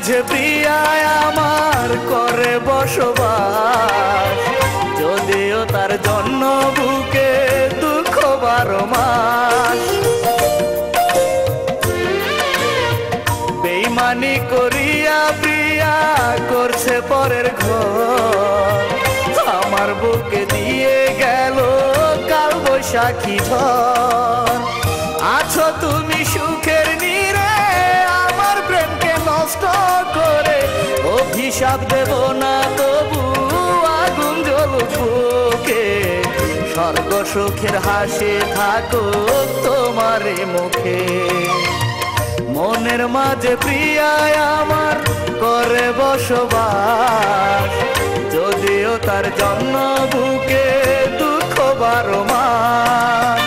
মাঝে প্রিয়ায় আমার করে বসবাস, যদিও তার জন্য বুকে দুঃখ 12 মাস। বেইমানি করিয়া প্রিয়া করছে পরের ঘর, আমার বুকে দিয়ে গেল কাল বৈশাখী ঝড়। আছো তুমি সুখের নীড়ে আমার প্রেমকে নষ্ট করে, অভিশাপ দেব না তবু আগুন জ্বলুক বুকে। স্বর্গ সুখের হাসি থাকুক তোমার মুখে, মনের মাঝে প্রিয়ায় আমার করে বসবাস, যদিও তার জন্য বুকে দুঃখ 12 মাস।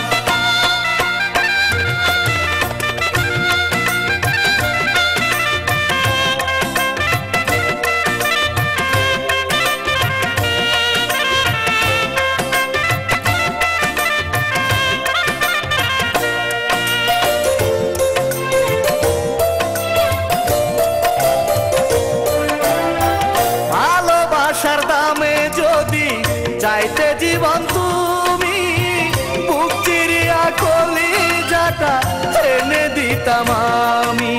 ভালোবাসার দামে যদি চাইতে জীবন তুমি, বুক চিরিয়া কলিজাটা এনে দিতাম আমি।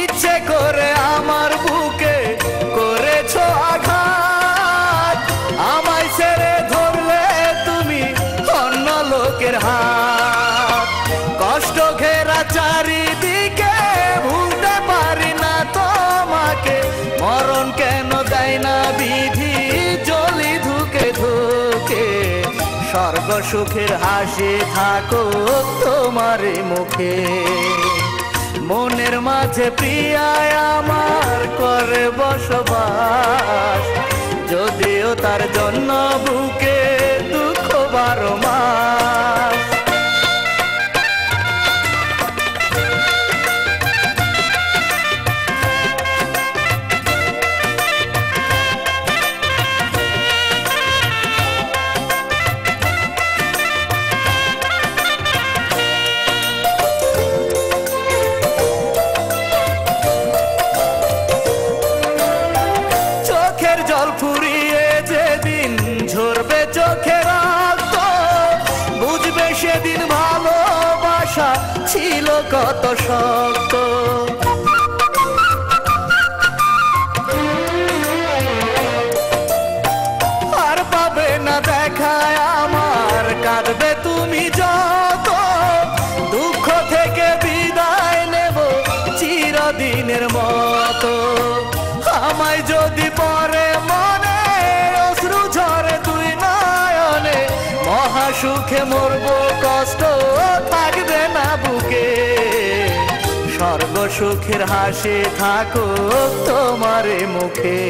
ইচ্ছে করে আমার বুকে করেছো আঘাত, আমায় ছেড়ে ধরলে তুমি অন্য লোকের হাত। কষ্ট ঘেরা চারিদিকে ভুলতে পারি না তোমাকে, মরণ কেন দেয় না বিধি জ্বলি ধুকে ধুকে। স্বর্গ সুখের হাসি থাকুক তোমার মুখে, মনের মাঝে প্রিয়ায় আমার করে বসবাস, যদিও তার জন্য বুকে দুঃখ 12 মাস। জল ফুরিয়ে যেদিন ঝরবে চোখের রক্ত, বুঝবে সেদিন ভালোবাসা ছিল কত শক্ত। আর পাবে না দেখায় আমার, কাঁদবে তুমি যত, দুঃখ থেকে বিদায় নেব চিরদিনের মতো। আমায় যদি পরে মনে অশ্রু ঝরে তুই নয়নে, মহাসুখে মরব কষ্ট থাকবে না বুকে। স্বর্গ সুখের হাসি থাকুক তোমার মুখে,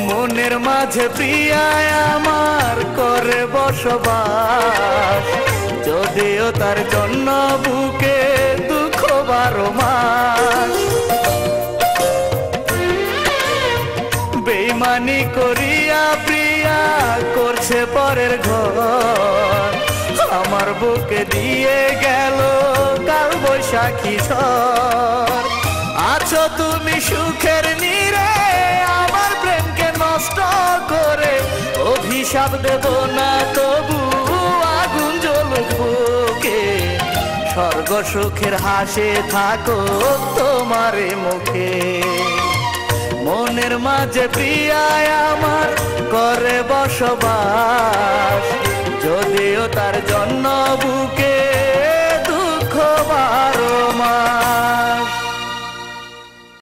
মনের মাঝে প্রিয়ায় আমার করে বসবাস, যদিও তার জন্য বুকে দুঃখ 12 মাস। বেইমানি করিয়া প্রিয়া করছে পরের ঘর, আমার বুকে দিয়ে গেল কাল বৈশাখী ঝড়। আছো তুমি সুখের নীড়ে আমার প্রেমকে নষ্ট করে, অভিশাপ দেব না তবু আগুন জ্বলুক বুকে। স্বর্গ সুখের হাসি থাকুক তোমার মুখে, মনের মাঝে প্রিয়ায় আমার করে বসবাস, যদিও তার জন্য বুকে দুঃখ 12 মাস।